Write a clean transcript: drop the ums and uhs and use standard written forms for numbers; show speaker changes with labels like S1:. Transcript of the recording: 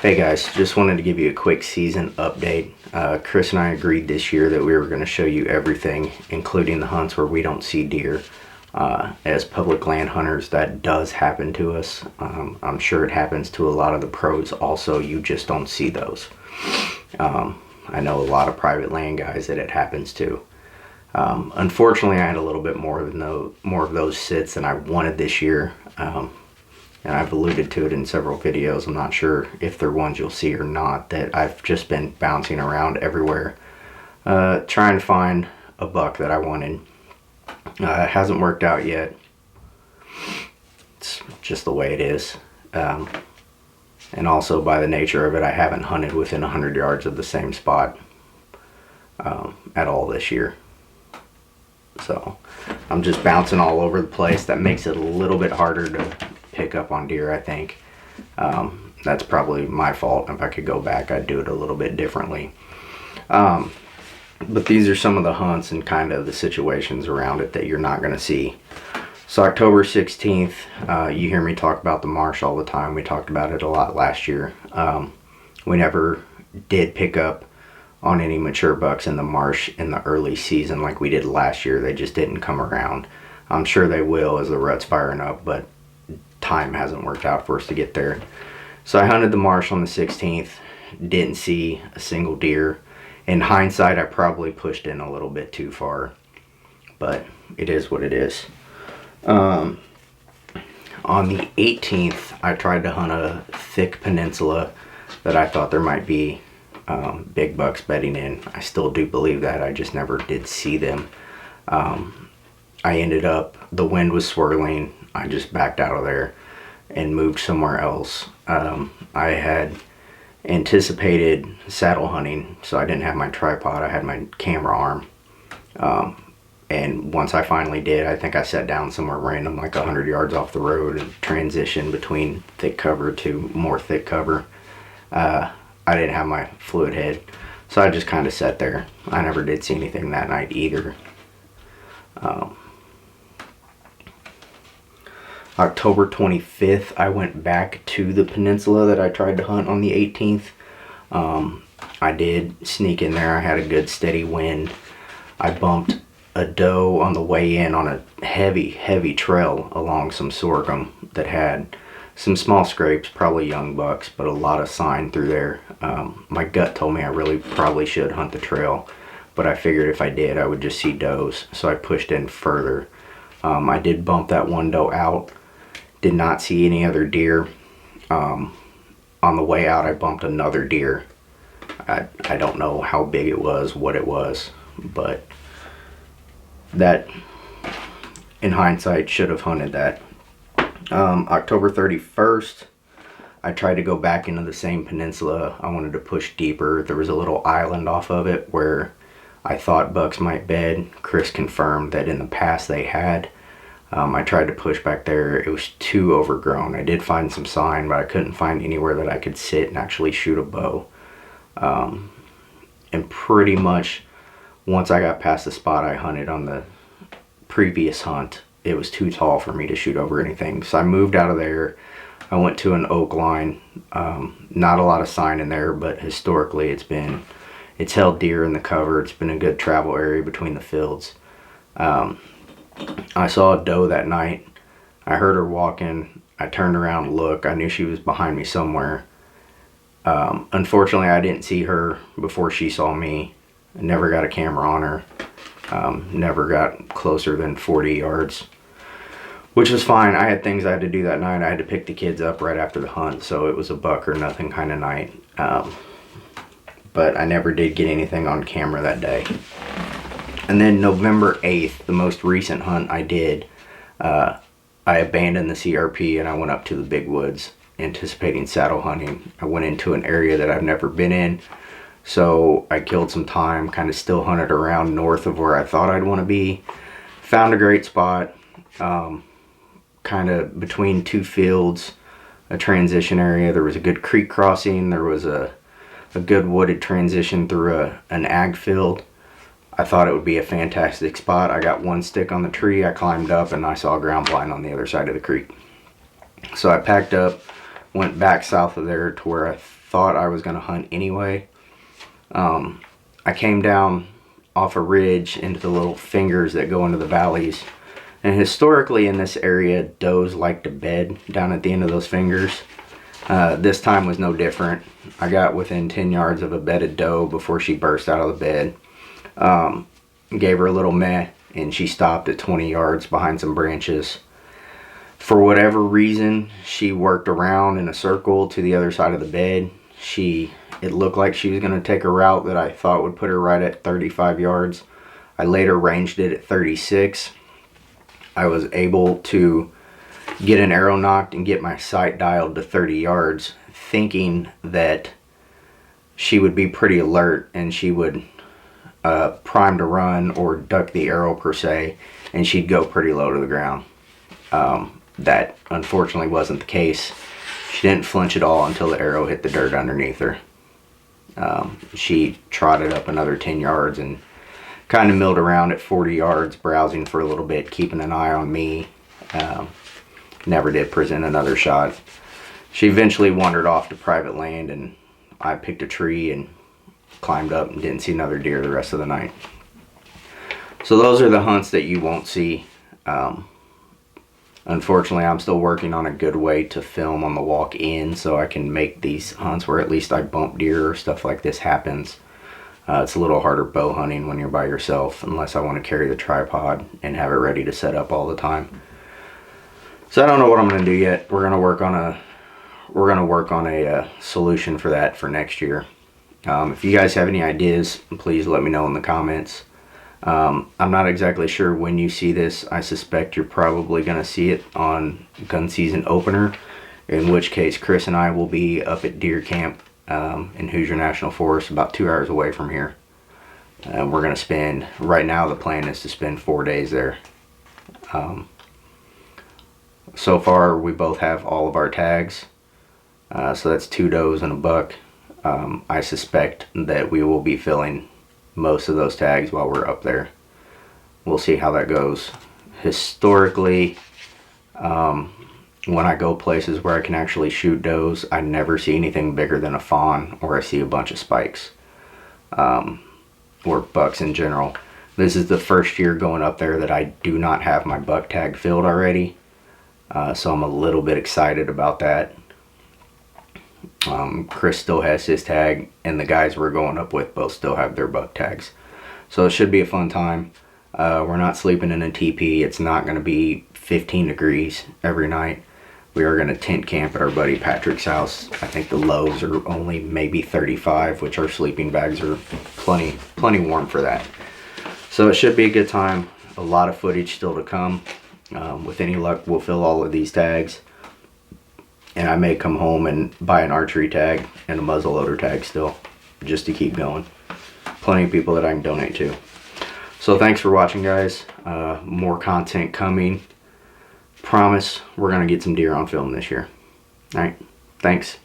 S1: Hey guys, just wanted to give you a quick season update. Chris and I agreed this year that we were going to show you everything, including the hunts where we don't see deer. As public land hunters, that does happen to us. I'm sure it happens to a lot of the pros also, you just don't see those. I know a lot of private land guys that it happens to. Unfortunately, I had a little bit more of those sits than I wanted this year. And I've alluded to it in several videos. I'm not sure if they're ones you'll see or not, that I've just been bouncing around everywhere trying to find a buck that I wanted. It hasn't worked out yet. It's just the way it is. And also by the nature of it, I haven't hunted within 100 yards of the same spot at all this year. So I'm just bouncing all over the place. That makes it a little bit harder to pick up on deer, I think. That's probably my fault. If I could go back, I'd do it a little bit differently. But these are some of the hunts and kind of the situations around it that you're not going to see. So October 16th, you hear me talk about the marsh all the time. We talked about it a lot last year. We never did pick up on any mature bucks in the marsh in the early season like we did last year. They just didn't come around. I'm sure they will as the rut's firing up, but time hasn't worked out for us to get there. So I hunted the marsh on the 16th, didn't see a single deer. In hindsight, I probably pushed in a little bit too far, but it is what it is. On the 18th, I tried to hunt a thick peninsula that I thought there might be big bucks bedding in. I still do believe that. I just never did see them. I ended up, the wind was swirling. I just backed out of there and moved somewhere else. I had anticipated saddle hunting, so I didn't have my tripod. I had my camera arm. And once I finally did, I think I sat down somewhere random, like 100 yards off the road, and transitioned between thick cover to more thick cover. I didn't have my fluid head, so I just kind of sat there. I never did see anything that night either. October 25th, I went back to the peninsula that I tried to hunt on the 18th. I did sneak in there. I had a good steady wind. I bumped a doe on the way in on a heavy trail along some sorghum that had some small scrapes, probably young bucks, but a lot of sign through there. My gut told me I really probably should hunt the trail, but I figured if I did, I would just see does, so I pushed in further. I did bump that one doe out. Did not see any other deer. On the way out, I bumped another deer. I don't know how big it was, what it was, but that, in hindsight, should have hunted that. October 31st, I tried to go back into the same peninsula. I wanted to push deeper. There was a little island off of it where I thought bucks might bed. Chris confirmed that in the past they had. I tried to push back there. It was too overgrown. I did find some sign, but I couldn't find anywhere that I could sit and actually shoot a bow. And pretty much once I got past the spot I hunted on the previous hunt, it was too tall for me to shoot over anything. So I moved out of there. I went to an oak line. Not a lot of sign in there, but historically it's held deer in the cover. It's been a good travel area between the fields. I saw a doe that night. I heard her walking. I turned around to look. I knew she was behind me somewhere. Unfortunately, I didn't see her before she saw me. I never got a camera on her. Never got closer than 40 yards, which was fine. I had things I had to do that night. I had to pick the kids up right after the hunt, so it was a buck or nothing kind of night. But I never did get anything on camera that day. And then November 8th, the most recent hunt I did, I abandoned the CRP and I went up to the big woods anticipating saddle hunting. I went into an area that I've never been in, so I killed some time, kind of still hunted around north of where I thought I'd want to be. Found a great spot, kind of between two fields, a transition area. There was a good creek crossing. There was a good wooded transition through an ag field. I thought it would be a fantastic spot. I got one stick on the tree. I climbed up and I saw a ground blind on the other side of the creek. So I packed up, went back south of there to where I thought I was going to hunt anyway. I came down off a ridge into the little fingers that go into the valleys. And historically in this area, does like to bed down at the end of those fingers. This time was no different. I got within 10 yards of a bedded doe before she burst out of the bed. Gave her a little meh, and she stopped at 20 yards behind some branches. For whatever reason, she worked around in a circle to the other side of the bed. It looked like she was going to take a route that I thought would put her right at 35 yards. I later ranged it at 36. I was able to get an arrow nocked and get my sight dialed to 30 yards, thinking that she would be pretty alert and she would prime to run or duck the arrow per se, and she'd go pretty low to the ground. That unfortunately wasn't the case. She didn't flinch at all until the arrow hit the dirt underneath her. She trotted up another 10 yards and kind of milled around at 40 yards, browsing for a little bit, keeping an eye on me. Never did present another shot. She eventually wandered off to private land, and I picked a tree and climbed up and didn't see another deer the rest of the night. So those are the hunts that you won't see. Unfortunately, I'm still working on a good way to film on the walk in so I can make these hunts where at least I bump deer or stuff like this happens. It's a little harder bow hunting when you're by yourself, unless I want to carry the tripod and have it ready to set up all the time. So I don't know what I'm going to do yet. We're going to work on a solution for that for next year. If you guys have any ideas, please let me know in the comments. I'm not exactly sure when you see this. I suspect you're probably going to see it on gun season opener, in which case Chris and I will be up at deer camp in Hoosier National Forest, about 2 hours away from here. We're going to spend, right now the plan is to spend 4 days there. So far we both have all of our tags, so that's 2 does and a buck. I suspect that we will be filling most of those tags while we're up there. We'll see how that goes. Historically, when I go places where I can actually shoot does, I never see anything bigger than a fawn, or I see a bunch of spikes, or bucks in general. This is the first year going up there that I do not have my buck tag filled already, so I'm a little bit excited about that. Chris still has his tag, and the guys we're going up with both still have their buck tags. So it should be a fun time. We're not sleeping in a teepee. It's not going to be 15 degrees every night. We are going to tent camp at our buddy Patrick's house. I think the lows are only maybe 35, which our sleeping bags are plenty warm for that. So it should be a good time. A lot of footage still to come. With any luck, we'll fill all of these tags. And I may come home and buy an archery tag and a muzzleloader tag still, just to keep going. Plenty of people that I can donate to. So thanks for watching, guys. More content coming. Promise we're going to get some deer on film this year. Alright, thanks.